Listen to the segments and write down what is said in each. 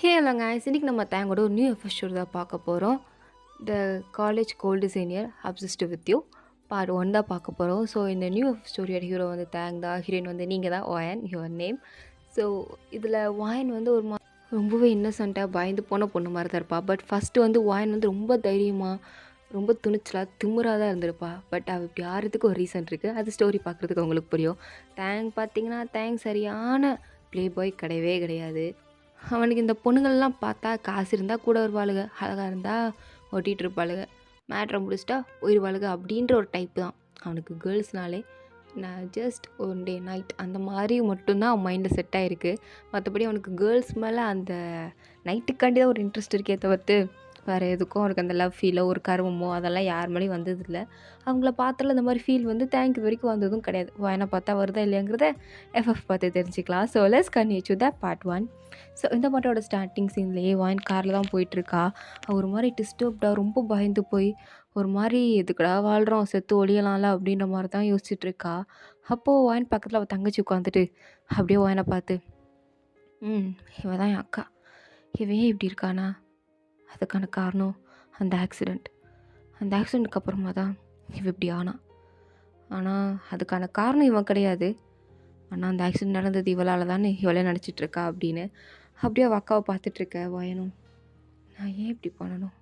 Hey hello guys, இன்னைக்கு நம்ம தேங்கோட ஒரு நியூ எபிசோட் தான் பார்க்க போகிறோம். The college cold senior obsessed with you part 1 தான் பார்க்க போகிறோம். ஸோ இந்த நியூ ஸ்டோரியோட ஹீரோ வந்து தேங் தான், ஹீரோயின் வந்து நீங்கள் தான், வாயன் யுவர் நேம். ஸோ இதில் வாயன் வந்து ஒரு ரொம்பவே இன்னசென்ட்டாக பயந்து போன பொண்ணு மாதிரி தான் இருப்பா. பட் ஃபஸ்ட்டு வந்து வாயன் வந்து ரொம்ப தைரியமாக ரொம்ப துணிச்சலாக திமிராக தான் இருந்திருப்பா. பட் அவள் இப்படி ஆறதுக்கு ஒரு ரீசன் இருக்குது. அது ஸ்டோரி பார்க்குறதுக்கு உங்களுக்கு புரியும். தேங் பார்த்தீங்கன்னா தேங் சரியான ப்ளே பாய் கிடையவே கிடையாது. அவனுக்கு இந்த பொண்ணுங்கள்லாம் பார்த்தா காசு இருந்தால் கூட வருவாளுக, அழகாக இருந்தால் ஒட்டிகிட்டு இருப்பாளுக, மேட்ரை முடிச்சிட்டா போயிடுவாளுக அப்படின்ற ஒரு டைப்பு தான் அவனுக்கு. கேர்ள்ஸ்னாலே நான் ஜஸ்ட் ஒன் டே நைட் அந்த மாதிரி மட்டும்தான் அவன் மைண்டில் செட் ஆகிருக்கு. மற்றபடி அவனுக்கு கேர்ள்ஸ் மேலே அந்த நைட்டுக்காண்டி தான் ஒரு இன்ட்ரெஸ்ட் இருக்கே தவிர்த்து வேறு எதுக்கும் அவனுக்கு அந்த லவ் ஃபீலோ ஒரு கருவமோ அதெல்லாம் யார் மேலேயும் வந்ததில்லை. அவங்கள பார்த்தாலும் இந்த மாதிரி ஃபீல் வந்து தேங்க் வரைக்கும் வந்ததும் கிடையாது. வாயனை பார்த்தா வருதா இல்லையாங்கிறத எஃப்எஃப் பார்த்து தெரிஞ்சுக்கலாம். So let's continue to the part 1. So இந்த பாட்டோட ஸ்டார்டிங் சீன்லேயே வாயன் காரில் தான் போயிட்டுருக்கா. ஒரு மாதிரி டிஸ்டர்ப்டாக ரொம்ப பயந்து போய் ஒரு மாதிரி எதுக்கடா வாழ்கிறோம், செத்து ஒழியலாம்ல அப்படின்ற மாதிரி தான் யோசிச்சுட்ருக்கா. அப்போது வாயன் பக்கத்தில் அவள் தங்கச்சி உட்காந்துட்டு அப்படியே வாயனை பார்த்து, இவன் தான் என் அக்கா, இவன் ஏன் இப்படி இருக்கானா, அதுக்கான காரணம் அந்த ஆக்சிடெண்ட்டுக்கு அப்புறமா தான் இவன் இப்படி ஆனான். ஆனால் அதுக்கான காரணம் இவன் கிடையாது, ஆனால் அந்த ஆக்சிடெண்ட் நடந்தது இவளால் தானே இவளே நினச்சிட்ருக்கா அப்படின்னு அப்படியே அவள் அக்காவை பார்த்துட்ருக்க வாயனும். நான் ஏன் இப்படி பண்ணணும்,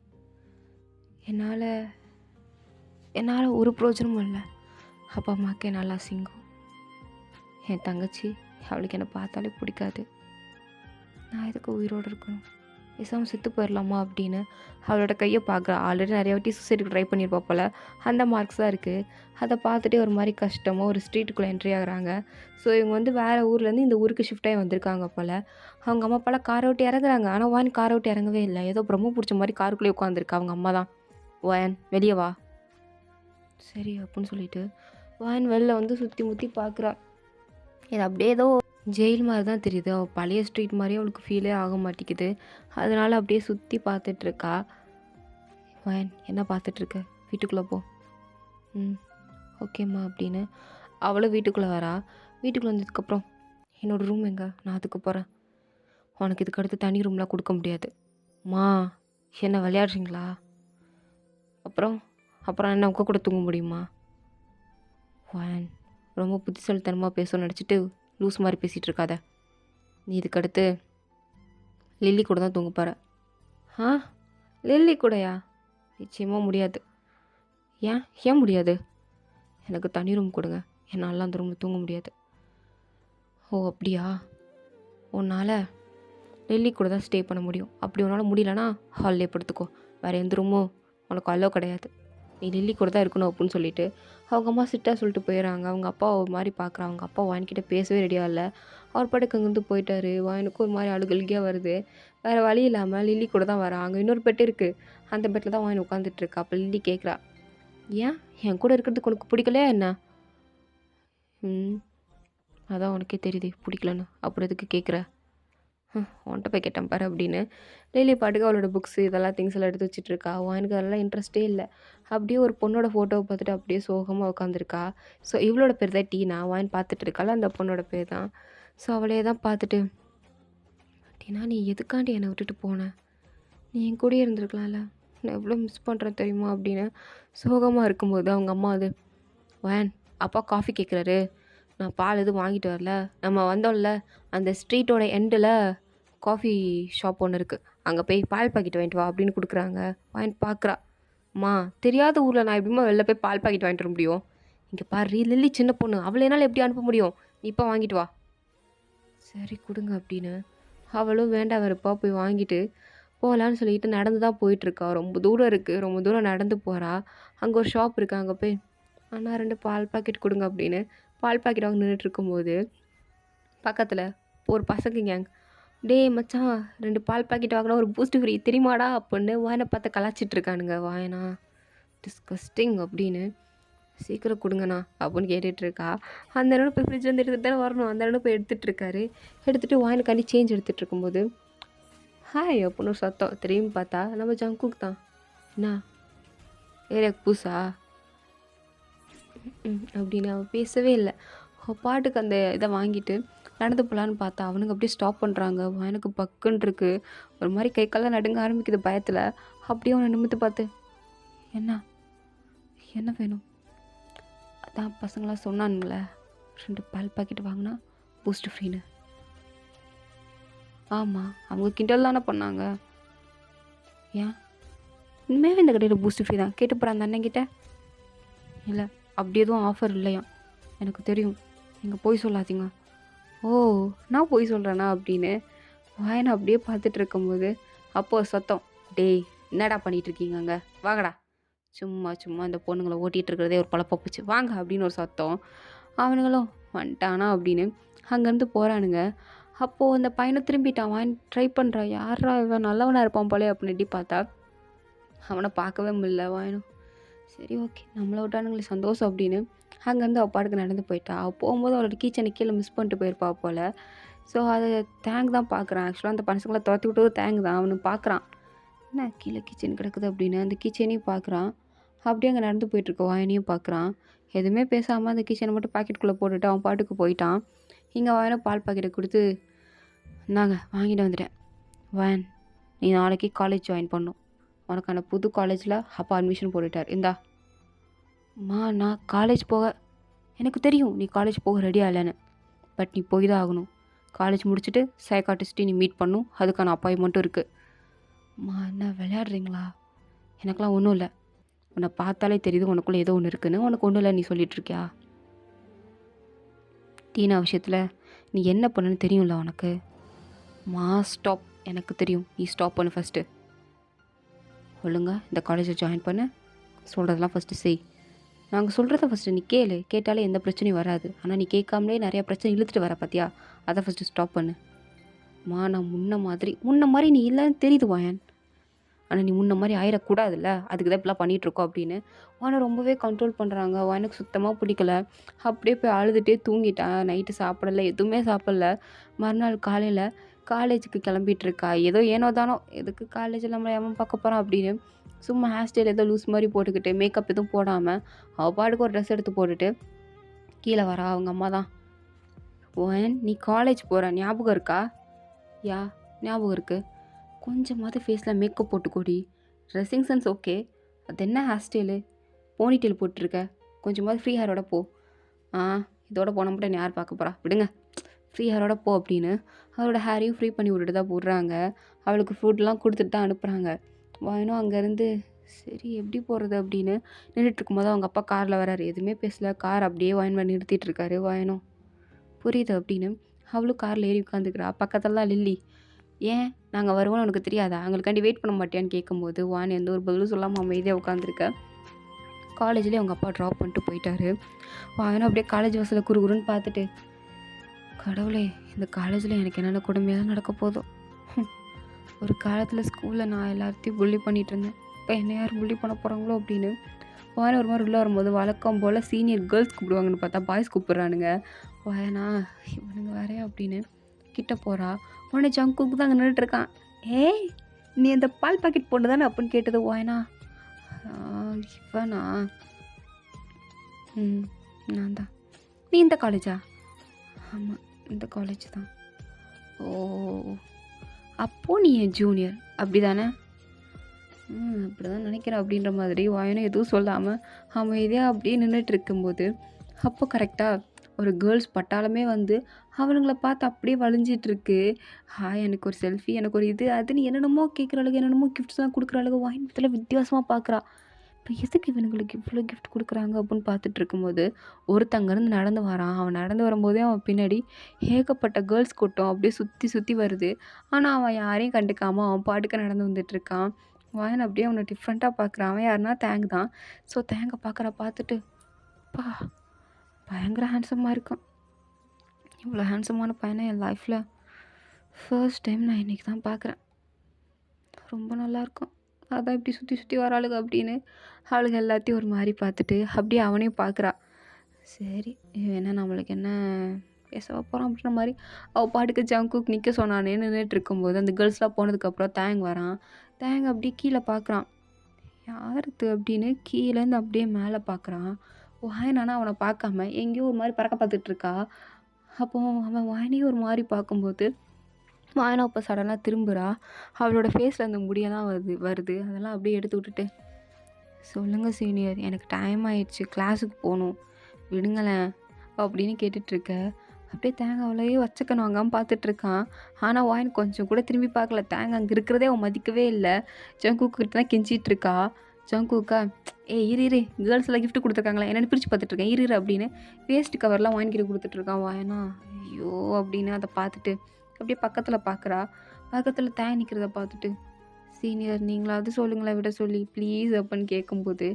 என்னால் ஒரு பிரோஜனமும் இல்லை. அப்பா அம்மாவுக்கு என்னால் அசிங்கம், என் தங்கச்சி அவளுக்கு என்னை பார்த்தாலே பிடிக்காது, நான் எதுக்கு உயிரோடு இருக்கணும், பேசாமல் செத்து போயிடலாமா அப்படின்னு அவளோட கையை பார்க்குறா. ஆல்ரெடி நிறைய வாட்டி சூசைடுக்கு ட்ரை பண்ணியிருப்பா போல், அந்த மார்க்ஸ் தான் இருக்குது. அதை பார்த்துட்டே ஒரு மாதிரி கஷ்டமாக ஒரு ஸ்ட்ரீட்டுக்குள்ளே என்ட்ரி ஆகுறாங்க. ஸோ இவங்க வந்து வேறு ஊர்லேருந்து இந்த ஊருக்கு ஷிஃப்ட் ஆகி வந்திருக்காங்க போல். அவங்க அம்மா அப்பாலாம் காரை விட்டு இறங்குறாங்க. ஆனால் வாயன் காரை விட்டு இறங்கவே இல்லை. ஏதோ பிரம்ம பிடிச்ச மாதிரி காருக்குள்ளேயே உட்காந்துருக்கா. அவங்க அம்மா தான், வாயன் வெளியே வா, சரி அப்படின்னு சொல்லிட்டு வாயன் வெளில வந்து சுற்றி முற்றி பார்க்குறா. இது அப்படியே ஏதோ ஜெயில் மாதிரி தான் தெரியுது. அவள் பழைய ஸ்ட்ரீட் மாதிரியே அவளுக்கு ஃபீலே ஆக மாட்டேங்குது. அதனால் அப்படியே சுற்றி பார்த்துட்ருக்கா. வாயன் என்ன பார்த்துட்ருக்க, வீட்டுக்குள்ளே போ. ஓகேம்மா அப்படின்னு அவளும் வீட்டுக்குள்ளே வரா. வீட்டுக்குள்ளே வந்ததுக்கப்புறம் என்னோடய ரூம் எங்கே, நான் அதுக்கு போகிறேன், உனக்கு இதுக்கு அடுத்து தனி ரூம்லாம் கொடுக்க முடியாது. மா என்ன விளையாடுறீங்களா, அப்புறம் என்ன உங்க கூட தூங்க முடியுமா. வாயன் ரொம்ப புத்திசாலித்தனமாக பேசணும்னு நினச்சிட்டு லூஸ் மாதிரி பேசிகிட்டு இருக்காத. நீ இதுக்கடுத்து லில்லி கூட தான் தூங்க போகிற. லில்லி கூடயா, நிச்சயமாக முடியாது. ஏன் முடியாது, எனக்கு தனி ரூம் கொடுங்க, என்னால் அந்த ரூமில் தூங்க முடியாது. ஓ அப்படியா, உன்னால் லில்லி கூட தான் ஸ்டே பண்ண முடியும். அப்படி உன்னால் முடியலன்னா ஹால்லே படுத்துக்கோ, வேறு எந்த ரூமும் உனக்கு அலோ கிடையாது, நீ லில்லி கூட தான் இருக்கணும் அப்படின்னு சொல்லிட்டு அவங்க அம்மா சிட்டாக சொல்லிட்டு போயிடறாங்க. அவங்க அப்பா ஒரு மாதிரி பார்க்குறாங்க. அவங்க அப்பா வாயன்கிட்ட பேசவே ரெடியாக இல்லை. அவர் பாட்டுக்கு அங்கேருந்து போயிட்டாரு. வாயனுக்கு ஒரு மாதிரி அழுகழுகியாக வருது. வேறு வழி இல்லாமல் லில்லி கூட தான் வரா. அங்கே இன்னொரு பெட் இருக்குது, அந்த பெட்டில் தான் வாயன் உட்காந்துட்ருக்கா. அப்போ லில்லி கேட்குறா, ஏன் என் கூட இருக்கிறதுக்கு உனக்கு பிடிக்கலையா என்ன. அதான் உனக்கே தெரியுது பிடிக்கலன்னு, அப்புறம் எதுக்கு கேட்குற, உன்கிட்ட போய் கேட்டேன் பாரு அப்படின்னு லில்லி பாட்டுக்கு அவளோட புக்ஸு இதெல்லாம் திங்ஸ் எல்லாம் எடுத்து வச்சுட்ருக்கா. வாயனுக்கு அதெல்லாம் இன்ட்ரெஸ்ட்டே இல்லை. அப்படியே ஒரு பொண்ணோட ஃபோட்டோவை பார்த்துட்டு அப்படியே சோகமாக உட்காந்துருக்கா. ஸோ இவளோட பேர் தான் டீனா. வாயன் பார்த்துட்டு இருக்காள், அந்த பொண்ணோட பேர் தான். ஸோ அவளே தான் பார்த்துட்டு, டீனா நீ எதுக்காண்டி என்னை விட்டுட்டு போனேன், நீ என் கூடயே இருந்திருக்கலாம்ல, நான் எவ்வளோ மிஸ் பண்ணுறேன் தெரியுமா அப்படின்னு சோகமாக இருக்கும்போது அவங்க அம்மா அது, வாயன் அப்பா காஃபி கேட்குறாரு, நான் பால் எதுவும் வாங்கிட்டு வரல, நம்ம வந்தோம்ல அந்த ஸ்ட்ரீட்டோட எண்டில் காஃபி ஷாப் ஒன்று இருக்குது, அங்கே போய் பால் பாக்கெட் வாங்கிட்டு வா அப்படின்னு கொடுக்குறாங்க. வாங்கிட்டு பார்க்குறா, அம்மா தெரியாத ஊரில் நான் எப்படிமா வெளில போய் பால் பாக்கெட் வாங்கிட்டு வர முடியும், இங்கே பாரு லில்லி சின்ன பொண்ணு, அவளை என்னால் எப்படி அனுப்ப முடியும், நீ இப்போ வாங்கிட்டு வா. சரி கொடுங்க அப்படின்னு அவளும் வேண்டாம் வெறுப்பா போய் வாங்கிட்டு போகலான்னு சொல்லிட்டு நடந்து தான் போயிட்டுருக்கா. ரொம்ப தூரம் இருக்குது, ரொம்ப தூரம் நடந்து போகிறா. அங்கே ஒரு ஷாப் இருக்குது, அங்கே போய் அண்ணா 2 பால் பாக்கெட் கொடுங்க அப்படின்னு பால் பாக்கெட் வாங்க நின்றுட்டு இருக்கும்போது பக்கத்தில் ஒரு பசங்க கேங், டேய் மச்சான் 2 பால் பாக்கெட் வாங்கினா ஒரு பூஸ்ட் ஃப்ரீ தெரியுமாடா அப்படின்னு வாயனை பார்த்து கலாச்சிட்ருக்கானுங்க. வாயனா டிஸ்கஸ்டிங் அப்படின்னு, சீக்கிரம் கொடுங்கண்ணா அப்படின்னு கேட்டுட்ருக்கா. அந்த நேரம் போய் ஃப்ரிட்ஜ் வந்து எடுத்துகிட்டு தானே வரணும், அந்த நேரம் போய் எடுத்துகிட்ருக்காரு. எடுத்துகிட்டு வாயனுக்காண்டி சேஞ்ச் எடுத்துகிட்டு இருக்கும்போது ஹாய் அப்படின்னு ஒரு சத்தம். திரும்பி பார்த்தா நம்ம ஜங்குக் தான். என்ன ஏரியாவுக்கு பூசா அப்படின்னு அவள் பேசவே இல்லை. அவள் பாட்டுக்கு அந்த இதை வாங்கிட்டு நடந்து போகலான்னு பார்த்தா அவனுங்க அப்படியே ஸ்டாப் பண்ணுறாங்க. எனக்கு பக்குன்னு இருக்கு. ஒரு மாதிரி கை கால்லாம் நடுங்க ஆரம்பிக்குது பயத்தில். அப்படியே அவனை நிமிர்ந்து பார்த்து, என்ன என்ன வேணும்? அதான் பசங்களாம் சொன்னானுங்களே 2 பால் பாக்கெட் வாங்கினா பூஸ்ட் ஃப்ரீன்னு. ஆமாம், அவங்க கிண்டல் தானே பண்ணாங்க. ஏன் உண்மையாகவே இந்த கடையில் பூஸ்ட் ஃப்ரீ தான் கேட்டு போகிற அந்த அண்ணன்கிட்ட? இல்லை, அப்படி எதுவும் ஆஃபர் இல்லையா? எனக்கு தெரியும், நீங்கள் போய் சொல்லாதீங்க. ஓ, நான் போய் சொல்கிறேனா அப்படின்னு வாயனை அப்படியே பார்த்துட்டு இருக்கும்போது அப்போது சத்தம், டேய் என்னடா பண்ணிகிட்டு இருக்கீங்க அங்கே, வாங்கடா. சும்மா சும்மா இந்த பொண்ணுங்களை ஓட்டிகிட்டு இருக்கிறதே ஒரு பழப்ப போச்சு, வாங்க அப்படின்னு ஒரு சத்தம். அவனுங்களும் வந்துட்டானா அப்படின்னு அங்கேருந்து போகிறானுங்க. அப்போது அந்த பையனை திரும்பிட்டான். வாங்கி ட்ரை பண்ணுறான், யாரா இவன் நல்லவனாக இருப்பான் போலே அப்படின்னு பார்த்தா அவனை பார்க்கவே முடியல. வாயனும் சரி ஓகே நம்மளை விட்டானுங்களே சந்தோஷம் அப்படின்னு அங்கேருந்து அவள் பாட்டுக்கு நடந்து போயிட்டா. அவள் போகும்போது அவளோட கீச்சனை கீழே மிஸ் பண்ணிட்டு போயிருப்பா போல். ஸோ அதை தேங்க் தான் பார்க்குறான். ஆக்சுவலாக அந்த பசங்களை துரத்தி விட்டது தேங்க் தான். அவனு பார்க்குறான் என்ன கீழே கிச்சன் கிடக்குது அப்படின்னு. அந்த கிச்சனையும் பார்க்குறான். அப்படியே அங்கே நடந்து போயிட்டுருக்க வாயனையும் பார்க்குறான். எதுவுமே பேசாமல் அந்த கிச்சனை மட்டும் பாக்கெட்டுக்குள்ளே போட்டுட்டு அவன் பாட்டுக்கு போயிட்டான். இங்கே வாயனை பால் பாக்கெட்டை கொடுத்து, இந்தாங்க வாங்கிட்டு வந்துட்டேன். வாயன், நீ நாளைக்கு காலேஜ் ஜாயின் பண்ணும். உனக்கான புது காலேஜில் அப்பா அட்மிஷன் போட்டுட்டார். இந்தா. நான் காலேஜ் போக, எனக்கு தெரியும் நீ காலேஜ் போக ரெடியாக இல்லைன்னு. பட் நீ போய் தான் ஆகணும். காலேஜ் முடிச்சுட்டு சைக்காட்டிஸ்ட்டை நீ மீட் பண்ணும். அதுக்கான அப்பாயின்மெண்ட்டும் இருக்குது. என்ன விளையாடுறீங்களா? எனக்கெலாம் ஒன்றும் இல்லை. உன்னை பார்த்தாலே தெரியுது உனக்குள்ளே ஏதோ ஒன்று இருக்குன்னு. உனக்கு ஒன்றும் இல்லை நீ சொல்லிகிட்ருக்கியா? டீனா விஷயத்தில் நீ என்ன பண்ணுன்னு தெரியும்ல உனக்கு. ஸ்டாப். எனக்கு தெரியும், நீ ஸ்டாப் பண்ணு ஃபஸ்ட்டு. ஒழுங்கா இந்த காலேஜை ஜாயின் பண்ணு. சொல்கிறதெல்லாம் ஃபஸ்ட்டு செய். நாங்கள் சொல்கிறத ஃபஸ்ட்டு நீ கேளு. கேட்டாலே எந்த பிரச்சனையும் வராது. ஆனால் நீ கேட்காமலே நிறையா பிரச்சனை இழுத்துட்டு வர பார்த்தியா? அதை ஃபஸ்ட்டு ஸ்டாப் பண்ணு. நான் முன்ன மாதிரி நீ இல்லைன்னு தெரியுது வாயன். ஆனால் நீ முன்ன மாதிரி ஆயிடக்கூடாதுல்ல, அதுக்கு தான் இப்படிலாம் பண்ணிகிட்ருக்கோம் அப்படின்னு வானை ரொம்பவே கண்ட்ரோல் பண்ணுறாங்க. வானுக்கு சுத்தமாக பிடிக்கல. அப்படியே போய் அழுதுகிட்டே தூங்கிட்டான். நைட்டு சாப்பிடல, எதுவுமே சாப்பிடல. மறுநாள் காலையில் காலேஜுக்கு கிளம்பிகிட்ருக்கா. ஏனோ தானோ எதுக்கு காலேஜில் நம்மளை எவன் பார்க்க போகிறான் அப்படின்னு சும்மா ஹேர் ஸ்டைல் ஏதோ லூஸ் மாதிரி போட்டுக்கிட்டு மேக்கப் எதுவும் போடாமல் அவள் பாட்டுக்கு ஒரு ட்ரெஸ் எடுத்து போட்டுட்டு கீழே வரா. அவங்க அம்மா தான், ஓன் நீ காலேஜ் போகிற ஞாபகம் இருக்கா? ஞாபகம் இருக்குது. கொஞ்சமாவது ஃபேஸில் மேக்கப் போட்டுக்கோடி. ட்ரெஸ்ஸிங் சென்ஸ் ஓகே, அது என்ன ஹேர் ஸ்டைலு, போனிடெயில் போட்டிருக்க. கொஞ்சமாவது ஃப்ரீ ஹேரோட போ. இதோட போன மட்டும் யார் பார்க்க போகிறா, விடுங்க, ஃப்ரீ ஹேரோட போ அப்படின்னு அவளோட ஹேரையும் ஃப்ரீ பண்ணி விட்டுட்டு தான் போடுறாங்க. அவளுக்கு ஃபுட்லாம் கொடுத்துட்டு தான் அனுப்புகிறாங்க. வாயனும் அங்கேருந்து சரி எப்படி போகிறது அப்படின்னு நின்றுட்டுருக்கும் போது அவங்க அப்பா காரில் வராரு. எதுவுமே பேசல. கார் அப்படியே வாயன் நிறுத்திட்டுருக்காரு. வாயனும் புரியுது அப்படின்னு அவளும் காரில் ஏறி உட்காந்துக்கிறா. பக்கத்துலலாம் லில்லி, ஏன் நாங்கள் வருவோம்னு உனக்கு தெரியாதா, அவங்களுக்காண்டி வெயிட் பண்ண மாட்டியான்னு கேட்கும்போது வான் எந்த ஒரு பதிலும் சொல்லாமல் அமைதியாக உட்காந்துருக்க. காலேஜ்லேயே அவங்க அப்பா ட்ராப் பண்ணிட்டு போயிட்டாரு. வாயனும் அப்படியே காலேஜ் வாசலில் குறுகுறுன்னு பார்த்துட்டு, கடவுளே இந்த காலேஜில் எனக்கு என்னென்ன கொடுமையாக நடக்க போதும். ஒரு காலத்தில் ஸ்கூலில் நான் எல்லாத்தையும் புள்ளி பண்ணிகிட்டு இருந்தேன். இப்போ என்ன யார் புள்ளி பண்ண போகிறாங்களோ அப்படின்னு வாயனை ஒரு மாதிரி உள்ளே வரும்போது வழக்கம் போல் சீனியர் கேர்ள்ஸ் கூப்பிடுவாங்கன்னு பார்த்தா பாய்ஸ் கூப்பிட்றானுங்க. வாயனா இவனுங்க வேறையா அப்படின்னு கிட்ட போகிறா. உடனே ஜங்குக்கு தான் அங்கே நின்றுட்டுருக்கான். ஏய் நீ அந்த பால் பாக்கெட் போட்டு தானே அப்படின்னு கேட்டது. வாயனா இவனா? நான் தான். நீ இந்த காலேஜா? ஆமாம் இந்த காலேஜ் தான். ஓ அப்போது நீ என் ஜூனியர் அப்படி தானே? அப்படி தான் நினைக்கிறேன் அப்படின்ற மாதிரி வாயனும் எதுவும் சொல்லாமல் அமைதியாக அப்படியே நின்றுட்டு இருக்கும்போது அப்போ கரெக்டாக ஒரு கேர்ள்ஸ் பட்டாளமே வந்து அவனுங்கள பார்த்து அப்படியே வளைஞ்சிட்ருக்கு. எனக்கு ஒரு செல்ஃபி, எனக்கு ஒரு இது அதுன்னு என்னென்னமோ கேட்குற அளவுக்கு என்னென்னமோ கிஃப்ட்ஸ்லாம் கொடுக்குற அளவுக்கு வாயினத்தில் வித்தியாசமாக பார்க்குறா. இப்போ எதுக்கு இவனுங்களுக்கு இவ்வளோ கிஃப்ட் கொடுக்குறாங்க அப்படின்னு பார்த்துட்டு இருக்கும்போது ஒருத்தங்கேருந்து நடந்து வரான். அவன் நடந்து வரும்போதே அவன் பின்னாடி ஏகப்பட்ட கேர்ள்ஸ் கூட்டம் அப்படியே சுற்றி சுற்றி வருது. ஆனால் அவன் யாரையும் கண்டுக்காமல் அவன் பாட்டுக்கு நடந்து வந்துட்டுருக்கான். வாயன் அப்படியே அவனை டிஃப்ரெண்ட்டாக பார்க்குறான். அவன் யாருன்னா தேங்க் தான். ஸோ தேங்கை பார்த்துட்டு பா பயங்கர ஹேண்ட்ஸமாக இருக்கான். இவ்வளோ ஹேண்ட்ஸமான பையனை என் லைஃப்பில் ஃபர்ஸ்ட் டைம் நான் இன்றைக்கி தான் பார்க்குறேன். ரொம்ப நல்லாயிருக்கும். அதான் இப்படி சுற்றி சுற்றி வராளுங்க அப்படின்னு அவளுங்க எல்லாத்தையும் ஒரு மாதிரி பார்த்துட்டு அப்படியே அவனையும் பார்க்குறா. சரி என்ன நம்மளுக்கு என்ன பேசவா போகிறான் அப்படின்ற மாதிரி அவள் பாட்டுக்கு ஜங்குக்கு நிற்க சொன்னானே நின்றுட்டு இருக்கும்போது அந்த கேர்ள்ஸ்லாம் போனதுக்கப்புறம் தேங் வரான். தேங் அப்படியே கீழே பார்க்குறான். யாருக்கு அப்படின்னு கீழேருந்து அப்படியே மேலே பார்க்குறான். வாயனானா அவனை பார்க்காம எங்கேயோ ஒரு மாதிரி பறக்க பார்த்துட்ருக்கா. அப்போ அவன் வாயனையும் ஒரு மாதிரி பார்க்கும்போது வாயனா அப்போ சடனாக திரும்புகிறா. அவளோட ஃபேஸில் அந்த முடியெல்லாம் வருது வருது அதெல்லாம் அப்படியே எடுத்து விட்டுட்டு, சொல்லுங்கள் சீனியர், எனக்கு டைம் ஆயிடுச்சு, கிளாஸுக்கு போகணும், விடுங்களேன் அப்படின்னு கேட்டுட்ருக்க. அப்படியே தேங்காவிலையே வச்சுக்கணும் அங்காம பார்த்துட்ருக்கான். ஆனால் வாயன் கொஞ்சம் கூட திரும்பி பார்க்கல. தேங்காய் அங்கே இருக்கிறதே அவன் மதிக்கவே இல்லை. ஜங்குக்கு கிட்ட தான் கெஞ்சிட்டு இருக்கா. ஜங்குக்கா, இரு இரு, கேர்ள்ஸ் எல்லாம் கிஃப்ட் கொடுத்துருக்காங்களா என்னென்னு பிரித்து பார்த்துட்ருக்கேன், இரு அப்படின்னு வேஸ்ட் கவர்லாம் வாங்கிட்டு கொடுத்துட்ருக்கான். வாயனா ஐயோ அப்படின்னு அதை பார்த்துட்டு அப்படியே பக்கத்தில் பார்க்குறா. பக்கத்தில் தேங்க நிற்கிறத பார்த்துட்டு, சீனியர் நீங்களாவது சொல்லுங்களேன் விட சொல்லி ப்ளீஸ் அப்படின்னு கேட்கும்போது,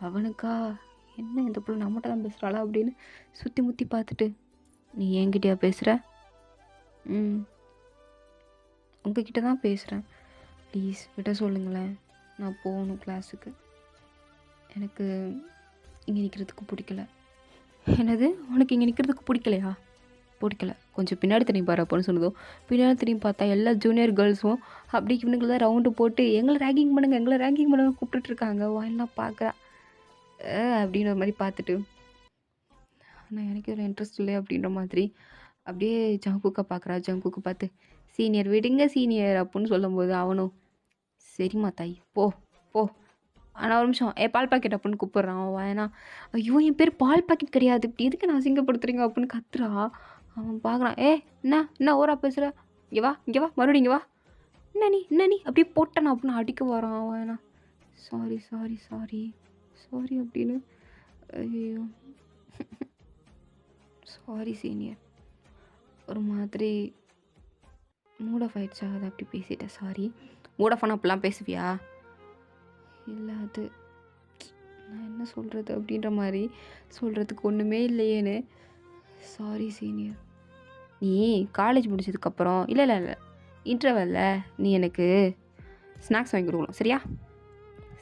அவனுக்கா என்ன இந்த பிள்ளை நம்மகிட்ட தான் பேசுகிறாளா அப்படின்னு சுற்றி முற்றி பார்த்துட்டு, நீ என்கிட்டயா பேசுகிற? உங்ககிட்ட தான் பேசுகிறேன், ப்ளீஸ் விட சொல்லுங்களேன், நான் போகணும் கிளாஸுக்கு, எனக்கு இங்கே நிற்கிறதுக்கு பிடிக்கல. என்னது, உனக்கு இங்கே நிற்கிறதுக்கு பிடிக்கலையா? பிடிக்கல, கொஞ்சம் பின்னாடி திரும்பி பாரு அப்படின்னு சொன்னதும் பின்னாடி திரும்பி பார்த்தா எல்லா ஜூனியர் கேர்ள்ஸும் அப்படி இவனுங்களை தான் ரவுண்டு போட்டு எங்களை ரேங்கிங் பண்ணுங்க கூப்பிட்டுட்ருக்காங்க. வாயிலாம் பார்க்குறா அப்படின்னு ஒரு மாதிரி பார்த்துட்டு, ஆனால் எனக்கு இதில் இன்ட்ரெஸ்ட் இல்லை அப்படின்ற மாதிரி அப்படியே ஜங்குக்கை பார்க்குறா. ஜங்குக்கு பார்த்து, சீனியர் விடுங்க சீனியர் அப்படின்னு சொல்லும்போது அவனும், சரிம்மா தாய் போ போ. ஆனால் ஒரு நிமிஷம், பால் பாக்கெட் அப்படின்னு கூப்பிட்றான். அவன் வேணா, ஐயோ என் பேர் பால் பாக்கெட் கிடையாது, இப்படி எதுக்கு நான் அசிங்கப்படுத்துறீங்க அப்படின்னு கத்துறா. அவன் பார்க்குறான், என்ன ஓரா பேசுகிற, இங்கே வா மறுபடியும் இங்கே வா, என்ன நீ அப்படியே போட்டேன் அப்படின்னு அடிக்க வரான். அவன் வேணா, சாரி சாரி சாரி சாரி அப்படின்னு, ஐயோ சாரி சீனியர், ஒரு மாதிரி மூட் ஆஃப் ஆயிடுச்சா, அதை அப்படி பேசிட்டேன், சாரி. மூட் ஆஃப் ஆனால் அப்படிலாம் பேசுவியா? இல்லை அது நான் என்ன சொல்கிறது அப்படின்ற மாதிரி சொல்கிறதுக்கு ஒன்றுமே இல்லையேன்னு, சாரி சீனியர். நீ காலேஜ் முடிச்சதுக்கப்புறம் இல்லை இன்டர்வெல்லில் நீ எனக்கு ஸ்நாக்ஸ் வாங்கி கொடுக்கணும், சரியா?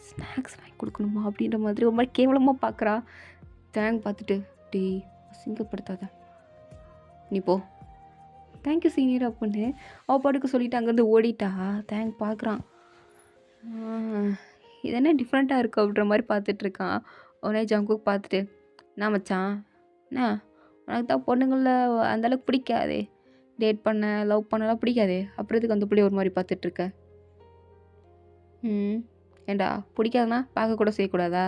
ஸ்நாக்ஸ் வாங்கி கொடுக்கணுமா அப்படின்ற மாதிரி ஒரு மாதிரி கேவலமாக பார்க்குறா. தேங்க் பார்த்துட்டு, டீ அசிங்கப்படுத்தாத, நீ போ. தேங்க்யூ சீனியர் அப்படின்னு அவள் பாட்டுக்கு சொல்லிவிட்டு அங்கேருந்து ஓடிட்டா. தேங்க் பார்க்குறான், இது என்ன டிஃப்ரெண்ட்டாக இருக்குது அப்படின்ற மாதிரி பார்த்துட்ருக்கான். உடனே ஜங்குக்கு பார்த்துட்டு, என்ன மச்சான், என்ன உனக்கு தான் பொண்ணுங்களில் அந்தளவுக்கு பிடிக்காதே, டேட் பண்ண லவ் பண்ணலாம் பிடிக்காதே, அப்புறம் இதுக்கு அந்த பிள்ளை ஒரு மாதிரி பார்த்துட்ருக்க? ஏண்டா பிடிக்காதுன்னா பார்க்கக்கூட செய்யக்கூடாதா?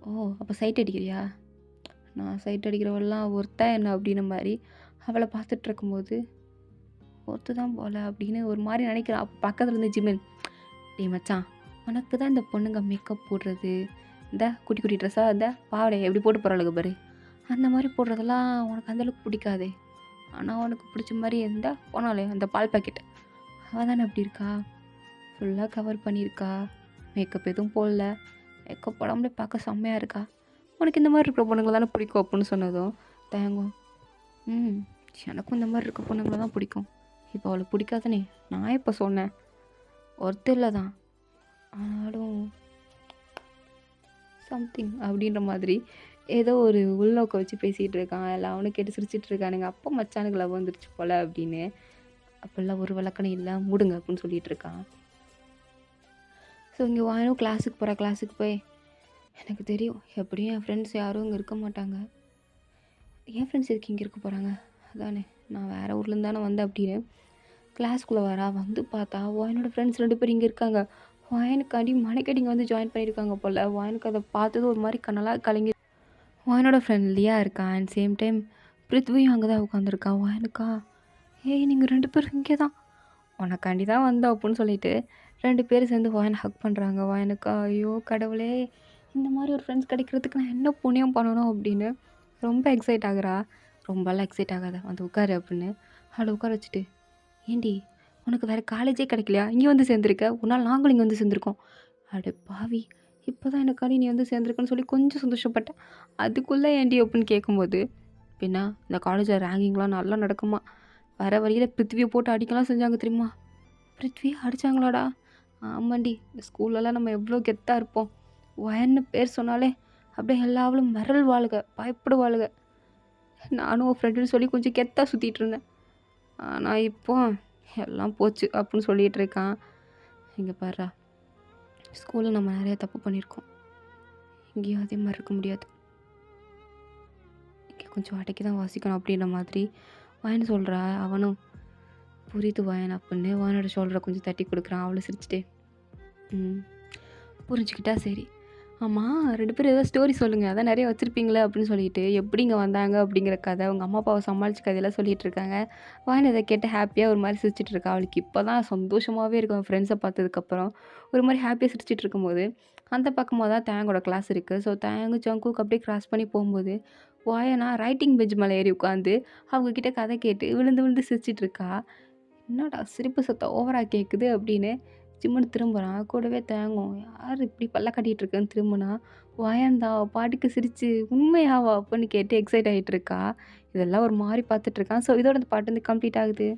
ஓ அப்போ சைட் அடிக்கிறியா? நான் சைட் அடிக்கிறவெல்லாம் ஒருத்தா என்ன அப்படின்ன மாதிரி அவளை பார்த்துட்டு இருக்கும்போது, ஒருத்து தான் போல அப்படின்னு ஒரு மாதிரி நினைக்கிறான். அப்போ பக்கத்தில் இருந்து ஜிமின், டே மச்சான், உனக்கு தான் இந்த பொண்ணுங்க மேக்கப் போடுறது, இந்த குட்டி குட்டி ட்ரெஸ்ஸாக இந்த பாவடை எப்படி போட்டு போகிறாளுங்க பாரு, அந்த மாதிரி போடுறதெல்லாம் உனக்கு அந்தளவுக்கு பிடிக்காதே. ஆனால் உனக்கு பிடிச்ச மாதிரி இருந்தால் போனாலே அந்த பால் பாக்கெட், அவள் தானே அப்படி இருக்கா, ஃபுல்லாக கவர் பண்ணியிருக்கா, மேக்கப் எதுவும் போடல, மேக்கப் போடாமலே பார்க்க செம்மையாக இருக்கா, உனக்கு இந்த மாதிரி இருக்கிற பொண்ணுங்களை தானே பிடிக்கும் அப்படின்னு சொன்னதும் தயங்கும், எனக்கும் இந்த மாதிரி இருக்க பொண்ணுங்களை தான் பிடிக்கும், இப்போ அவளுக்கு பிடிக்காதனே நான் இப்போ சொன்னேன், ஒருத்தர் இல்லை தான், ஆனாலும் சம்திங் அப்படின்ற மாதிரி ஏதோ ஒரு உள்நோக்கம் வச்சு பேசிகிட்டு இருக்கான். எல்லாம் அவனு கேட்டு சிரிச்சிட்டு இருக்கானுங்க. அப்போ மச்சானுக்கு லவ் வந்துருச்சு போல் அப்படின்னு, அப்போல்லாம் ஒரு விளக்கணம் இல்லை மூடுங்க அப்படின்னு சொல்லிட்டு இருக்கான். ஸோ இங்கே வாயனும் கிளாஸுக்கு போய், எனக்கு தெரியும் எப்படியும் என் ஃப்ரெண்ட்ஸ் யாரும் இங்கே இருக்க மாட்டாங்க, என் ஃப்ரெண்ட்ஸ் எதுக்கு இங்கே இருக்க போகிறாங்க, அதானே நான் வேறு ஊர்லேருந்து தானே வந்தேன் அப்படின்னு கிளாஸ்க்குள்ளே வரா. வந்து பார்த்தா வாயனோட ஃப்ரெண்ட்ஸ் 2 பேர் இங்கே இருக்காங்க. வாயனுக்காண்டி மனைக்கடிங்க வந்து ஜாயின் பண்ணியிருக்காங்க போல். வாயனுக்கு அதை பார்த்தது ஒரு மாதிரி கண்ணெல்லாம் கலங்கி, வாயனோட ஃப்ரெண்ட் லியா இருக்கான். அண்ட் சேம் டைம் பிருத்வியும் அங்கே தான் உட்காந்துருக்கான். வாயனுக்கா, நீங்கள் 2 பேரும் இங்கே தான், உனக்காண்டி தான் வந்தோம் அப்படின்னு சொல்லிட்டு 2 பேர் சேர்ந்து வாயனை ஹக் பண்ணுறாங்க. வாயனுக்கா, ஐயோ கடவுளே, இந்த மாதிரி ஒரு ஃப்ரெண்ட்ஸ் கிடைக்கிறதுக்கு நான் என்ன புண்ணியம் பண்ணணும் அப்படின்னு ரொம்ப எக்ஸைட் ஆகுறா. ரொம்பலாம் எக்ஸைட் ஆகாத, வந்து உட்காரு அப்படின்னு அவளை உட்கார வச்சுட்டு, ஏண்டி உனக்கு வேறு காலேஜே கிடைக்கலையா, இங்கே வந்து சேர்ந்துருக்க, உன்னால் நாங்களும் இங்கே வந்து சேர்ந்துருக்கோம், அட பாவி இப்போ தான் எனக்காண்டி நீ வந்து சேர்ந்துருக்கன்னு சொல்லி கொஞ்சம் சந்தோஷப்பட்டேன், அதுக்குள்ளே ஏண்டி அப்படின்னு கேட்கும்போது, பின்னா இந்த காலேஜில் ரேங்கிங்லாம் நல்லா நடக்குமா, வர வழியில் பிருத்வியை போட்டு அடிக்கலாம் செஞ்சாங்க தெரியுமா? பிருத்வியை அடித்தாங்களாடா? ஆமாண்டி, இந்த ஸ்கூல்லலாம் நம்ம எவ்வளோ கெத்தாக இருப்போம், வயன்னு பேர் சொன்னாலே அப்படியே எல்லாவளும் மிரள் வாழுக, பயப்படுவாளுக. நானும் ஃப்ரெண்டுன்னு சொல்லி கொஞ்சம் கெத்தாக சுற்றிட்டு இருந்தேன், ஆனால் இப்போ எல்லாம் போச்சு அப்படின்னு சொல்லிகிட்டு இருக்கான். இங்கே பாருடா, ஸ்கூலில் நம்ம நிறைய தப்பு பண்ணியிருக்கோம், இங்கேயும் அதே மாதிரி இருக்க முடியாது, இங்கே கொஞ்சம் அடக்கி தான் வாசிக்கணும் அப்படின்ற மாதிரி வாயன் சொல்கிறா. அவனும் புரியுது வாயன் அப்படின்னு வாயனோட ஷோல்டரை கொஞ்சம் தட்டி கொடுக்குறான். அவளும் சிரிச்சுட்டே ம் புரிஞ்சுக்கிட்டா சரி. ஆமாம் 2 பேரும் ஏதோ ஸ்டோரி சொல்லுங்கள், அதான் நிறைய வச்சுருப்பீங்களே அப்படின்னு சொல்லிட்டு எப்படி இங்கே வந்தாங்க அப்படிங்கிற கதை, அவங்க அம்மா அப்பாவை சமாளித்த கதையெல்லாம் சொல்லிகிட்டு இருக்காங்க. வாயன் இதை கேட்டு ஹாப்பியாக ஒரு மாதிரி சிரிச்சிட்டு இருக்கா. அவளுக்கு இப்போ தான் சந்தோஷமாகவே இருக்கும் ஃப்ரெண்ட்ஸை பார்த்ததுக்கப்புறம். ஒரு மாதிரி ஹாப்பியாக சிரிச்சிட்டு இருக்கும்போது அந்த பக்கமாக தான் தேங்கோட கிளாஸ் இருக்குது. ஸோ தேங்கு ஜங்குக்கு அப்படியே கிராஸ் பண்ணி போகும்போது வாயனா ரைட்டிங் பெஞ்ச் மேலே ஏறி உட்காந்து அவங்கக்கிட்ட கதை கேட்டு விழுந்து விழுந்து சிரிச்சிட்டு இருக்கா. என்னடா சிரிப்பு சத்தம் ஓவரா கேட்குது அப்படின்னு ஜிம்முன்னு திரும்புறான். கூடவே தேங்கும் யார் இப்படி பல்ல காட்டிட்டு இருக்குன்னு திரும்பினா வாயாண்டா அவ பாட்டுக்கு சிரிச்சு உண்மையாவா அப்படின்னு கேட்டு எக்ஸைட் ஆகிட்டு இருக்கா. இதெல்லாம் ஒரு மாதிரி பார்த்துட்டு இருக்கான். ஸோ இதோட இந்த பாட்டு வந்து கம்ப்ளீட் ஆகுது.